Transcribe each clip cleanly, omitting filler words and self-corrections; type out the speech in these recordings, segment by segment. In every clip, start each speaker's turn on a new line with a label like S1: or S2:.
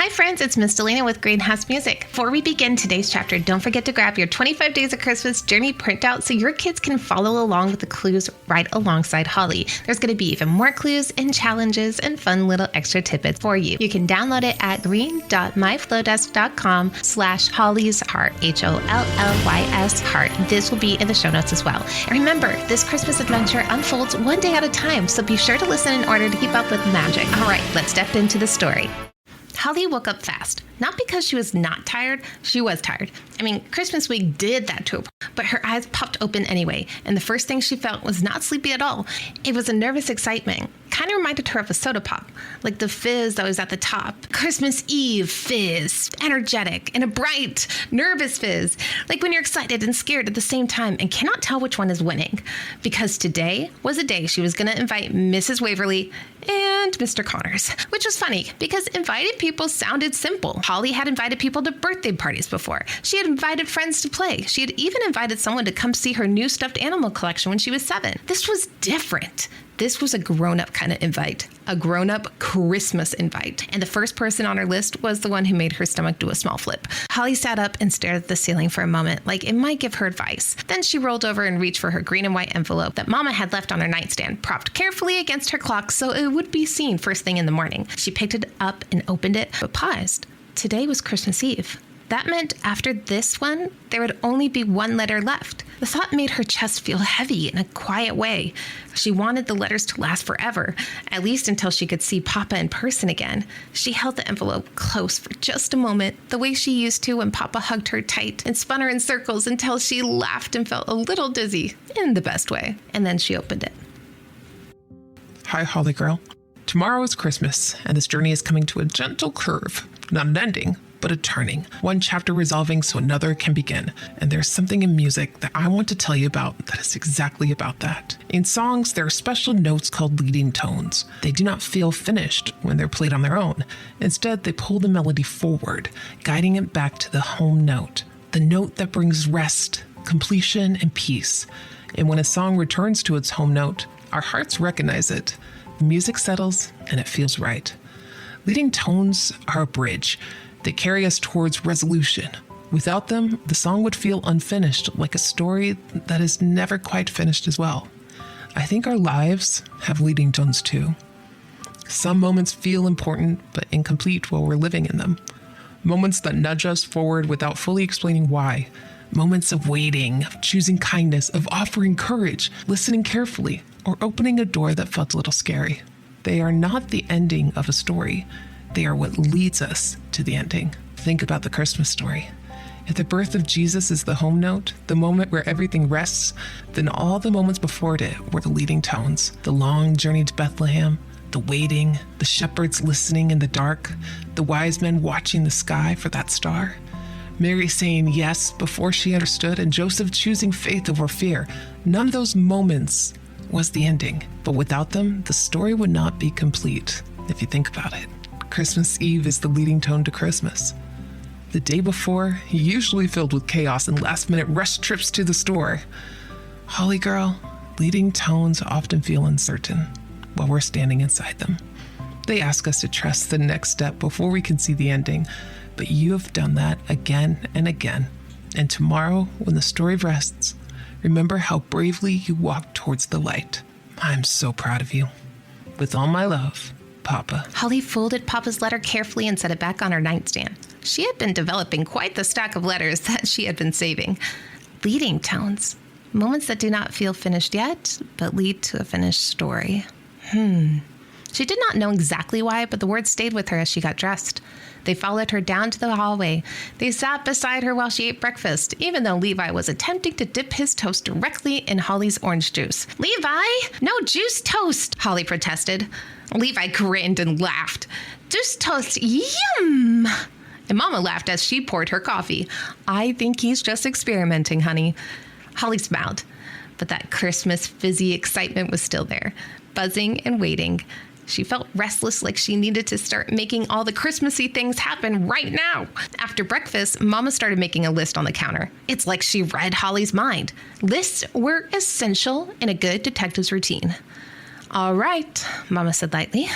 S1: Hi friends, it's Miss Delana with Greenhouse Music. Before we begin today's chapter, don't forget to grab your 25 Days of Christmas Journey printout so your kids can follow along with the clues right alongside Holly. There's going to be even more clues and challenges and fun little extra tidbits for you. You can download it at green.myflowdesk.com/Holly's Heart, HOLLYS Heart. This will be in the show notes as well. And remember, this Christmas adventure unfolds one day at a time, so be sure to listen in order to keep up with the magic. All right, let's step into the story. Holly woke up fast, not because she was not tired, she was tired. I mean, Christmas week did that to her, but her eyes popped open anyway, and the first thing she felt was not sleepy at all. It was a nervous excitement. Kind of reminded her of a soda pop, like the fizz that was at the top. Christmas Eve fizz, energetic, and a bright, nervous fizz, like when you're excited and scared at the same time and cannot tell which one is winning. Because today was a day she was going to invite Mrs. Waverly and Mr. Connors, which was funny because invited people sounded simple. Holly had invited people to birthday parties before. She had invited friends to play. She had even invited someone to come see her new stuffed animal collection when she was 7. This was different. This was a grown-up kind of invite, a grown-up Christmas invite. And the first person on her list was the one who made her stomach do a small flip. Holly sat up and stared at the ceiling for a moment, like it might give her advice. Then she rolled over and reached for her green and white envelope that Mama had left on her nightstand, propped carefully against her clock so it would be seen first thing in the morning. She picked it up and opened it, but paused. Today was Christmas Eve. That meant after this one, there would only be one letter left. The thought made her chest feel heavy in a quiet way. She wanted the letters to last forever, at least until she could see Papa in person again. She held the envelope close for just a moment, the way she used to when Papa hugged her tight and spun her in circles until she laughed and felt a little dizzy, in the best way. And then she opened it.
S2: Hi, Holly girl. Tomorrow is Christmas, and this journey is coming to a gentle curve. Not an ending, but a turning. One chapter resolving so another can begin. And there's something in music that I want to tell you about that is exactly about that. In songs, there are special notes called leading tones. They do not feel finished when they're played on their own. Instead, they pull the melody forward, guiding it back to the home note, the note that brings rest, completion, and peace. And when a song returns to its home note, our hearts recognize it. The music settles, and it feels right. Leading tones are a bridge. They carry us towards resolution. Without them, the song would feel unfinished, like a story that is never quite finished as well. I think our lives have leading tones too. Some moments feel important but incomplete while we're living in them. Moments that nudge us forward without fully explaining why. Moments of waiting, of choosing kindness, of offering courage, listening carefully, or opening a door that felt a little scary. They are not the ending of a story. They are what leads us to the ending. Think about the Christmas story. If the birth of Jesus is the home note, the moment where everything rests, then all the moments before it were the leading tones. The long journey to Bethlehem, the waiting, the shepherds listening in the dark, the wise men watching the sky for that star, Mary saying yes before she understood, and Joseph choosing faith over fear. None of those moments was the ending, but without them, the story would not be complete, if you think about it. Christmas Eve is the leading tone to Christmas. The day before, usually filled with chaos and last-minute rush trips to the store. Holly girl, leading tones often feel uncertain while we're standing inside them. They ask us to trust the next step before we can see the ending, but you have done that again and again. And tomorrow, when the story rests, remember how bravely you walked towards the light. I'm so proud of you. With all my love, Papa.
S1: Holly folded Papa's letter carefully and set it back on her nightstand. She had been developing quite the stack of letters that she had been saving. Leading tones. Moments that do not feel finished yet, but lead to a finished story. She did not know exactly why, but the words stayed with her as she got dressed. They followed her down to the hallway. They sat beside her while she ate breakfast, even though Levi was attempting to dip his toast directly in Holly's orange juice. Levi, no juice toast, Holly protested. Levi grinned and laughed. Juice toast, yum! And Mama laughed as she poured her coffee. I think he's just experimenting, honey. Holly smiled, but that Christmas fizzy excitement was still there, buzzing and waiting. She felt restless, like she needed to start making all the Christmassy things happen right now. After breakfast, Mama started making a list on the counter. It's like she read Holly's mind. Lists were essential in a good detective's routine. All right, Mama said lightly.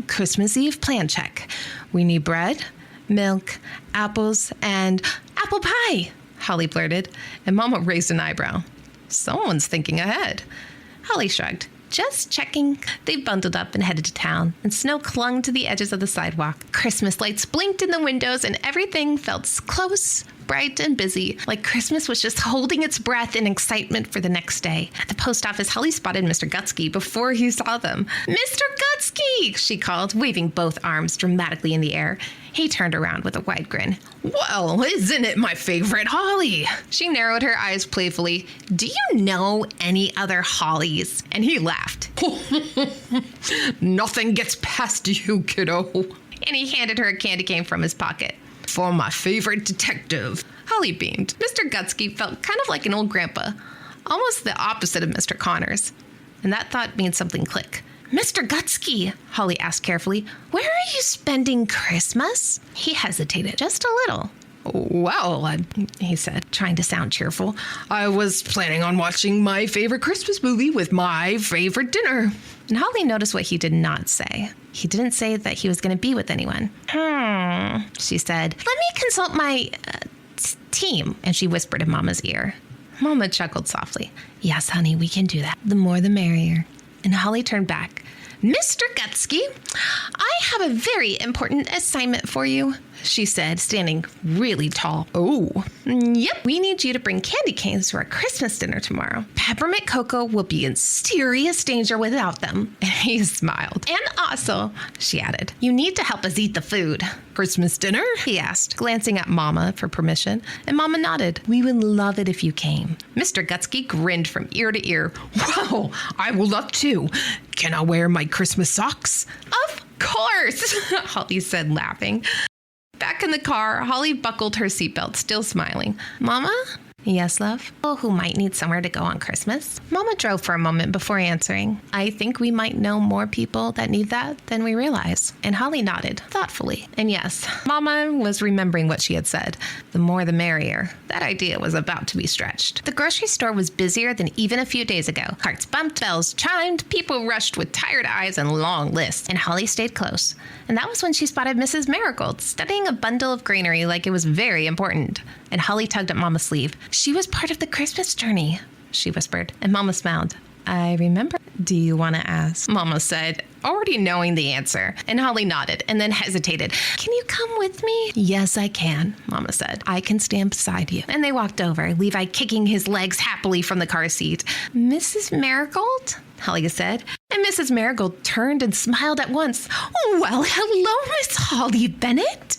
S1: Christmas Eve plan check. We need bread, milk, apples, and apple pie, Holly blurted, and Mama raised an eyebrow. Someone's thinking ahead. Holly shrugged. Just checking. They bundled up and headed to town, and snow clung to the edges of the sidewalk. Christmas lights blinked in the windows, and everything felt close, bright, and busy, like Christmas was just holding its breath in excitement for the next day. At the post office, Holly spotted Mr. Gutsky before he saw them. "Mr. Gutsky!" she called, waving both arms dramatically in the air. He turned around with a wide grin. "Well, isn't it my favorite Holly?" She narrowed her eyes playfully. "Do you know any other Hollies?" And he laughed. "Nothing gets past you, kiddo." And he handed her a candy cane from his pocket. "For my favorite detective." Holly beamed. Mr. Gutsky felt kind of like an old grandpa, almost the opposite of Mr. Connors. And that thought made something click. "Mr. Gutsky," Holly asked carefully, "where are you spending Christmas?" He hesitated just a little. "Well," he said, trying to sound cheerful, "I was planning on watching my favorite Christmas movie with my favorite dinner." And Holly noticed what he did not say. He didn't say that he was going to be with anyone. She said, "Let me consult my team," and she whispered in Mama's ear. Mama chuckled softly. "Yes, honey, we can do that. The more the merrier." And Holly turned back. "Mr. Gutsky, I have a very important assignment for you," she said, standing really tall. "Oh." "Yep, we need you to bring candy canes to our Christmas dinner tomorrow. Peppermint Cocoa will be in serious danger without them." And he smiled. "And also," she added, "you need to help us eat the food." "Christmas dinner?" he asked, glancing at Mama for permission, and Mama nodded. "We would love it if you came." Mr. Gutsky grinned from ear to ear. "Wow, I will love to. Can I wear my Christmas socks?" "Of course," Holly said, laughing. Back in the car, Holly buckled her seatbelt, still smiling. "Mama?" "Yes, love?" "Oh, who might need somewhere to go on Christmas?" Mama drove for a moment before answering. "I think we might know more people that need that than we realize." And Holly nodded, thoughtfully. And yes, Mama was remembering what she had said. The more the merrier. That idea was about to be stretched. The grocery store was busier than even a few days ago. Carts bumped, bells chimed, people rushed with tired eyes and long lists. And Holly stayed close. And that was when she spotted Mrs. Marigold studying a bundle of greenery like it was very important. And Holly tugged at Mama's sleeve. "She was part of the Christmas journey," she whispered, and Mama smiled. "I remember. Do you want to ask?" Mama said, already knowing the answer, and Holly nodded and then hesitated. "Can you come with me?" "Yes, I can," Mama said. "I can stand beside you." And they walked over, Levi kicking his legs happily from the car seat. "Mrs. Marigold?" Holly said, and Mrs. Marigold turned and smiled at once. "Well, hello, Miss Holly Bennet."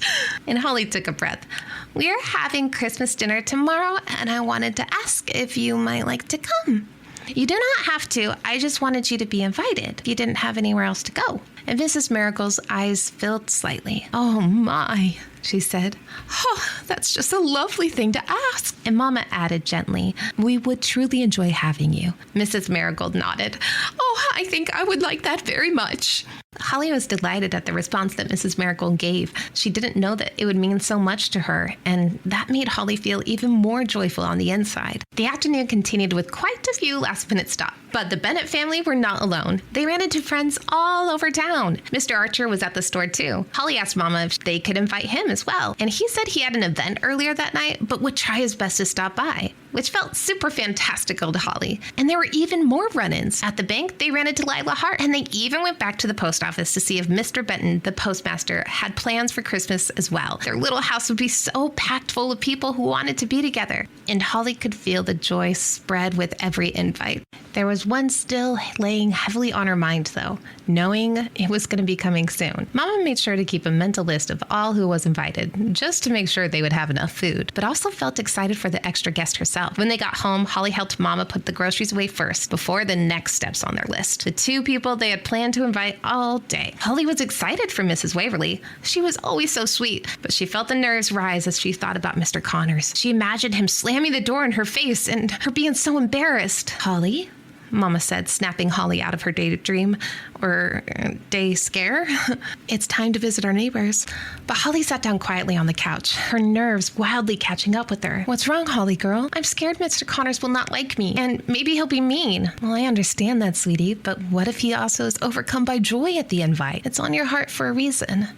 S1: And Holly took a breath. "We're having Christmas dinner tomorrow, and I wanted to ask if you might like to come." "You do not have to. I just wanted you to be invited. You didn't have anywhere else to go." And Mrs. Marigold's eyes filled slightly. "Oh, my," she said. "Oh, that's just a lovely thing to ask." And Mama added gently, "We would truly enjoy having you." Mrs. Marigold nodded. "Oh, I think I would like that very much." Holly was delighted at the response that Mrs. Marigold gave. She didn't know that it would mean so much to her, and that made Holly feel even more joyful on the inside. The afternoon continued with quite a few last-minute stops. But the Bennet family were not alone. They ran into friends all over town. Mr. Archer was at the store too. Holly asked Mama if they could invite him as well, and he said he had an event earlier that night, but would try his best to stop by, which felt super fantastical to Holly. And there were even more run-ins. At the bank, they ran into Lila Hart, and they even went back to the post office to see if Mr. Benton, the postmaster, had plans for Christmas as well. Their little house would be so packed full of people who wanted to be together, and Holly could feel the joy spread with every invite. There was one still laying heavily on her mind, though, knowing it was going to be coming soon. Mama made sure to keep a mental list of all who was invited, just to make sure they would have enough food, but also felt excited for the extra guest herself. When they got home, Holly helped Mama put the groceries away first, before the next steps on their list. The two people they had planned to invite all day. Holly was excited for Mrs. Waverly. She was always so sweet, but she felt the nerves rise as she thought about Mr. Connors. She imagined him slamming the door in her face and her being so embarrassed. "Holly?" Mama said, snapping Holly out of her daydream, or day scare. "It's time to visit our neighbors." But Holly sat down quietly on the couch, her nerves wildly catching up with her. "What's wrong, Holly girl?" "I'm scared Mr. Connors will not like me, and maybe he'll be mean." "Well, I understand that, sweetie, but what if he also is overcome by joy at the invite? It's on your heart for a reason."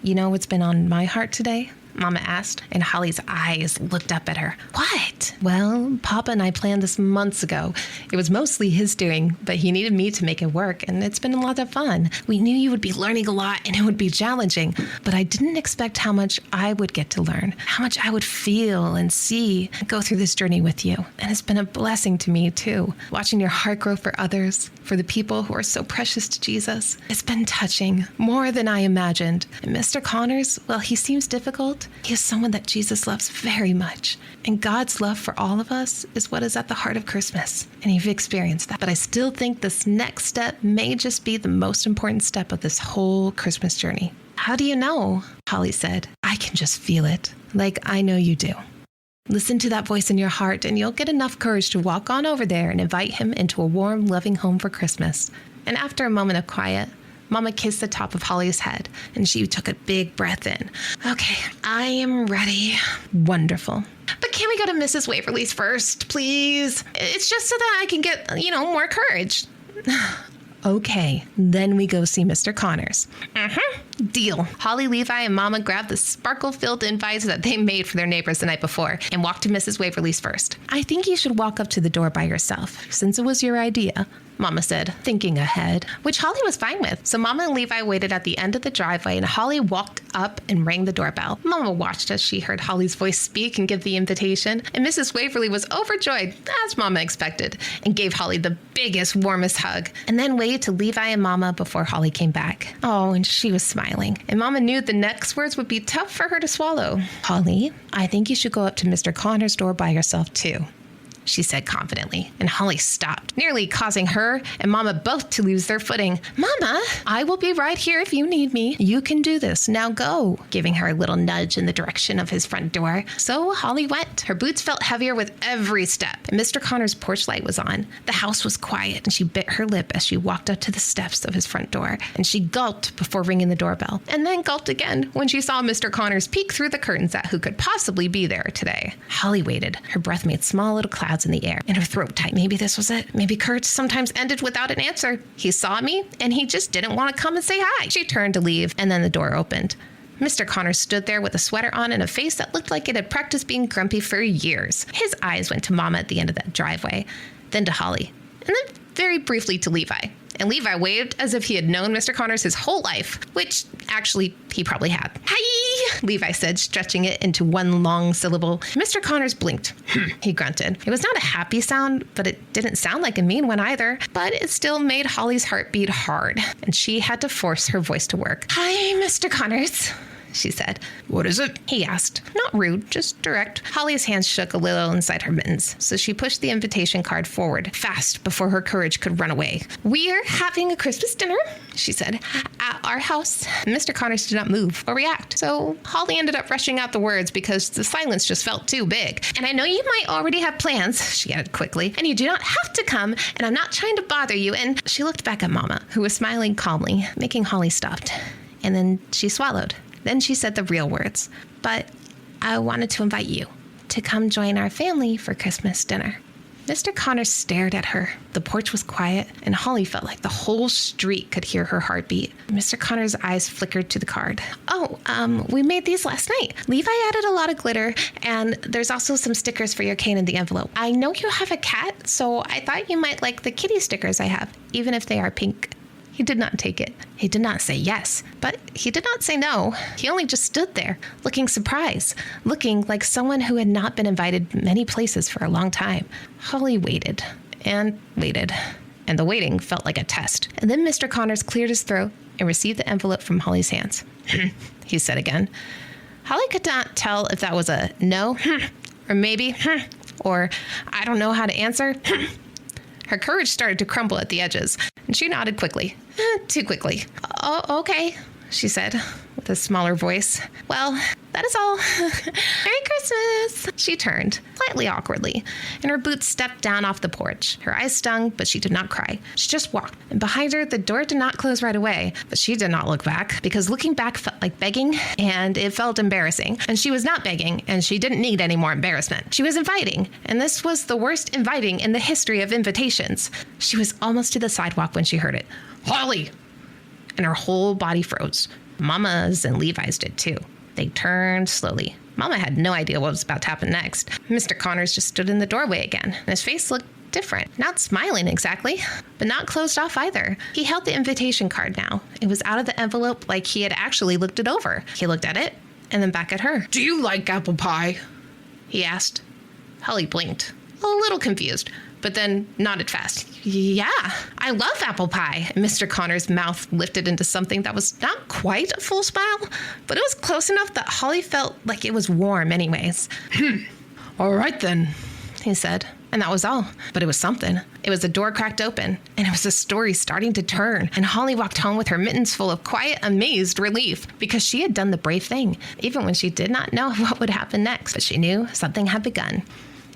S1: You know what's been on my heart today? Mama asked, and Holly's eyes looked up at her. What? Well, Papa and I planned this months ago. It was mostly his doing, but he needed me to make it work, and it's been a lot of fun. We knew you would be learning a lot, and it would be challenging, but I didn't expect how much I would get to learn, how much I would feel and see and go through this journey with you. And it's been a blessing to me, too, watching your heart grow for others, for the people who are so precious to Jesus. It's been touching, more than I imagined. And Mr. Connors, well, he seems difficult. He is someone that Jesus loves very much. And God's love for all of us is what is at the heart of Christmas. And you've experienced that. But I still think this next step may just be the most important step of this whole Christmas journey. How do you know? Holly said. I can just feel it, like I know you do. Listen to that voice in your heart, and you'll get enough courage to walk on over there and invite him into a warm, loving home for Christmas. And after a moment of quiet, Mama kissed the top of Holly's head, and she took a big breath in. Okay, I am ready. Wonderful. But can we go to Mrs. Waverly's first, please? It's just so that I can get, more courage. Okay, then we go see Mr. Connors. Deal. Holly, Levi, and Mama grabbed the sparkle-filled invites that they made for their neighbors the night before and walked to Mrs. Waverly's first. I think you should walk up to the door by yourself, since it was your idea, Mama said, thinking ahead, which Holly was fine with. So Mama and Levi waited at the end of the driveway, and Holly walked up and rang the doorbell. Mama watched as she heard Holly's voice speak and give the invitation, and Mrs. Waverly was overjoyed, as Mama expected, and gave Holly the biggest, warmest hug, and then waved to Levi and Mama before Holly came back. Oh, and she was smiling, and Mama knew the next words would be tough for her to swallow. Holly, I think you should go up to Mr. Connors' door by yourself, too, she said confidently, and Holly stopped, nearly causing her and Mama both to lose their footing. Mama, I will be right here if you need me. You can do this. Now go, giving her a little nudge in the direction of his front door. So Holly went. Her boots felt heavier with every step, and Mr. Connor's porch light was on. The house was quiet, and she bit her lip as she walked up to the steps of his front door, and she gulped before ringing the doorbell, and then gulped again when she saw Mr. Connors peek through the curtains at who could possibly be there today. Holly waited. Her breath made small little clouds in the air, and her throat tight. Maybe this was it. Maybe Kurt sometimes ended without an answer. He saw me, and he just didn't want to come and say hi. She turned to leave, and then the door opened. Mr. Connors stood there with a sweater on and a face that looked like it had practiced being grumpy for years. His eyes went to Mama at the end of that driveway, then to Holly, and then very briefly to Levi. And Levi waved as if he had known Mr. Connors his whole life, which actually he probably had. Hi, Levi said, stretching it into one long syllable. Mr. Connors blinked. He grunted. It was not a happy sound, but it didn't sound like a mean one either. But it still made Holly's heart beat hard, and she had to force her voice to work. Hi, Mr. Connors, she said. What is it? He asked. Not rude, just direct. Holly's hands shook a little inside her mittens, so she pushed the invitation card forward, fast, before her courage could run away. We're having a Christmas dinner, she said, at our house. Mr. Connors did not move or react, so Holly ended up rushing out the words because the silence just felt too big. And I know you might already have plans, she added quickly, and you do not have to come, and I'm not trying to bother you. And she looked back at Mama, who was smiling calmly, making Holly stop. And then she swallowed. Then she said the real words. But I wanted to invite you to come join our family for Christmas dinner. Mr. Connors stared at her. The porch was quiet, and Holly felt like the whole street could hear her heartbeat. Mr. Connors' eyes flickered to the card. We made these last night. Levi added a lot of glitter, and there's also some stickers for your cane in the envelope. I know you have a cat, so I thought you might like the kitty stickers I have, even if they are pink. He did not take it. He did not say yes, but he did not say no. He only just stood there, looking surprised, looking like someone who had not been invited many places for a long time. Holly waited and waited, and the waiting felt like a test. And then Mr. Connors cleared his throat and received the envelope from Holly's hands. He said again. Holly could not tell if that was a no, or maybe, or I don't know how to answer. Her courage started to crumble at the edges, and she nodded quickly. Too quickly. Oh, okay, she said, with a smaller voice. Well, that is all. Merry Christmas! She turned, slightly awkwardly, and her boots stepped down off the porch. Her eyes stung, but she did not cry. She just walked, and behind her, the door did not close right away, but she did not look back, because looking back felt like begging, and it felt embarrassing. And she was not begging, and she didn't need any more embarrassment. She was inviting, and this was the worst inviting in the history of invitations. She was almost to the sidewalk when she heard it. Holly! And her whole body froze. Mama's and Levi's did too. They turned slowly. Mama had no idea what was about to happen next. Mr. Connors just stood in the doorway again, and his face looked different. Not smiling exactly, but not closed off either. He held the invitation card now. It was out of the envelope like he had actually looked it over. He looked at it and then back at her.
S2: Do you like apple pie?
S1: He asked. Holly blinked, a little confused, but then nodded fast. Yeah, I love apple pie. Mr. Connor's mouth lifted into something that was not quite a full smile, but it was close enough that Holly felt like it was warm anyways.
S2: All right then,
S1: he said. And that was all. But it was something. It was a door cracked open, and it was a story starting to turn. And Holly walked home with her mittens full of quiet, amazed relief, because she had done the brave thing, even when she did not know what would happen next. But she knew something had begun.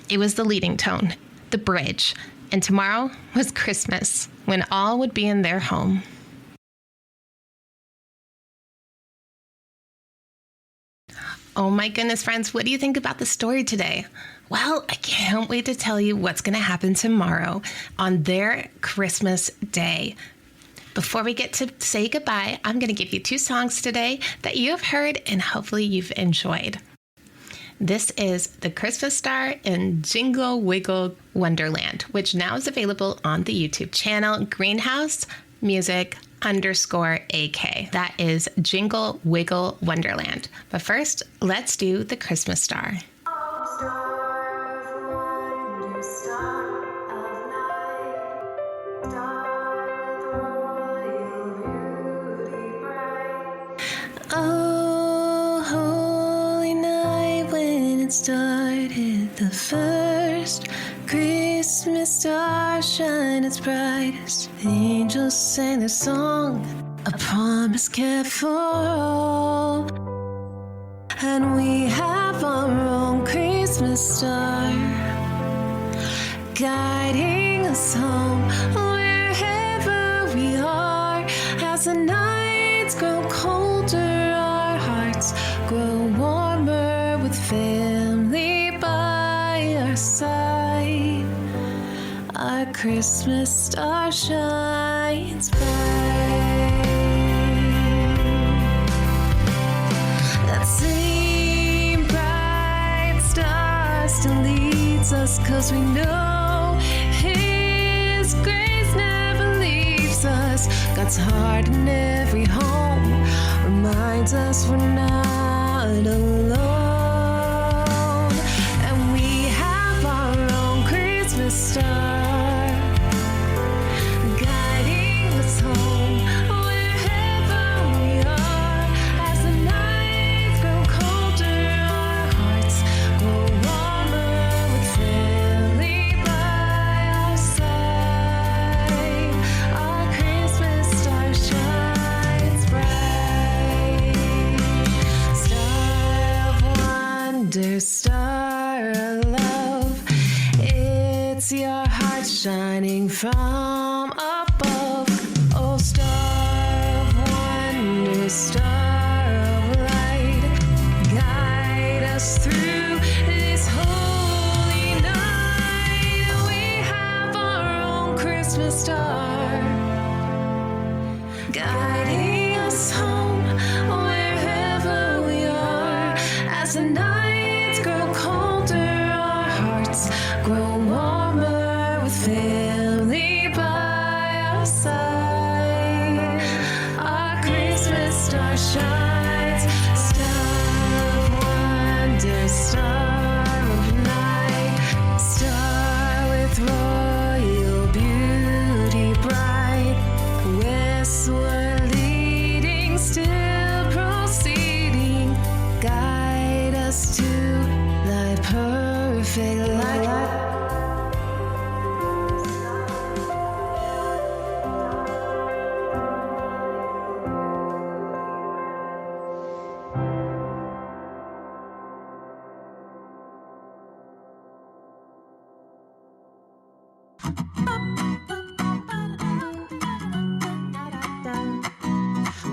S1: It was the leading tone, the bridge. And tomorrow was Christmas, when all would be in their home. Oh my goodness, friends, what do you think about the story today? Well, I can't wait to tell you what's going to happen tomorrow on their Christmas day. Before we get to say goodbye, I'm going to give you 2 songs today that you have heard and hopefully you've enjoyed. This is The Christmas Star and Jingle Wiggle Wonderland, which now is available on the YouTube channel Greenhouse Music _AK. That is Jingle Wiggle Wonderland. But first, let's do The Christmas Star. Oh, holy night when it started, the first Christmas star shine its brightest. The angels sang their song, a promise kept for all. And we have our own Christmas star, guiding us home wherever we are. As the nights grow colder, our hearts grow warmer with family by our side. Our Christmas star shines bright. That same bright star still leads us, 'cause we know His grace never leaves us. God's heart in every home reminds us we're not alone. And we have our own Christmas star, guiding us home wherever we are. As the nights grow colder, our hearts grow warmer with family by our side. Our Christmas star shines bright. Star of wonder, star of love, it's your heart shining from above. Oh, star of wonder, star of light, guide us through this holy night. We have our own Christmas star, guiding us home wherever we are. As the nights grow colder, our hearts grow warmer with family by our side. Our Christmas star shines, star of wonder, star of light, star with royal beauty bright. Westward leading, still proceeding, guide us to thy perfect light.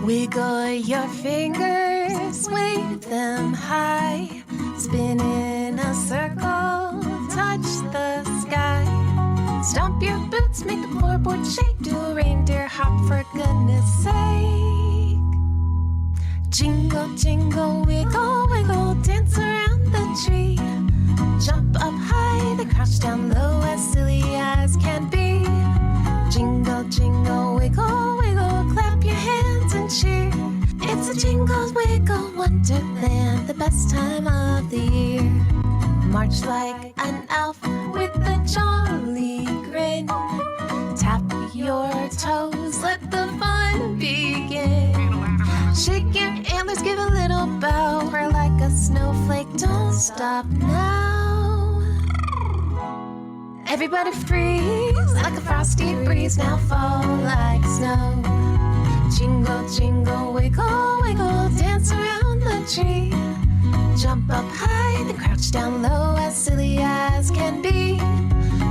S1: Wiggle your fingers, wave them high, spin in a circle, touch the sky. Stomp your boots, make the floorboard shake, do a reindeer hop for goodness sake. jingle, wiggle, wiggle, dance around the tree. Jump up high, then crouch down low, as silly as can be. Jingle, jingle, wiggle, wiggle, clap your hands and cheer. It's a jingle, wiggle, wonderland, the best time of the year. March like an elf with a jolly grin. Tap your toes, let the fun begin. Shake your antlers, give a little bow. We're like a snowflake, don't stop now. Everybody freeze like a frosty breeze, now fall like snow. Jingle, jingle, wiggle, wiggle, dance around the tree. Jump up high, then crouch down low, as silly as can be.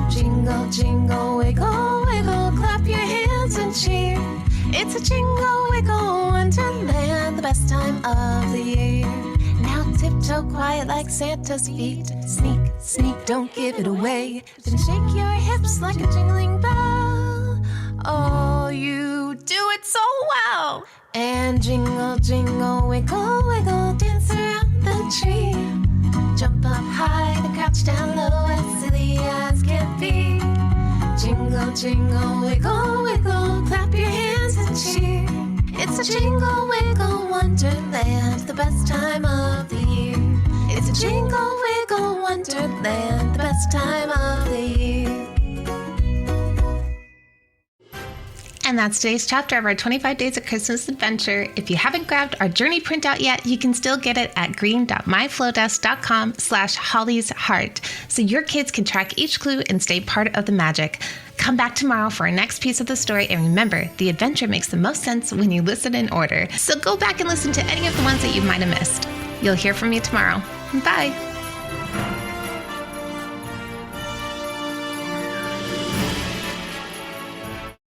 S1: Jingle, jingle, wiggle, wiggle, clap your hands and cheer. It's a jingle, wiggle, wonderland, the best time of the year. Now tiptoe quiet like Santa's feet. Sneak, sneak, don't give it away. Then shake your hips like a jingling bell. Oh, you do it so well. And jingle, jingle, wiggle, wiggle, dance around the tree. Jump up high, then crouch down low, as silly as can be. Jingle, jingle, wiggle, wiggle, clap your hands and cheer. It's a jingle, wiggle, wonderland, the best time of the year. It's a jingle, wiggle, wonderland, the best time of the year. And that's today's chapter of our 25 Days of Christmas adventure. If you haven't grabbed our journey printout yet, you can still get it at green.myflowdesk.com/Holly's Heart, so your kids can track each clue and stay part of the magic. Come back tomorrow for our next piece of the story, and remember, the adventure makes the most sense when you listen in order. So go back and listen to any of the ones that you might have missed. You'll hear from me tomorrow. Bye.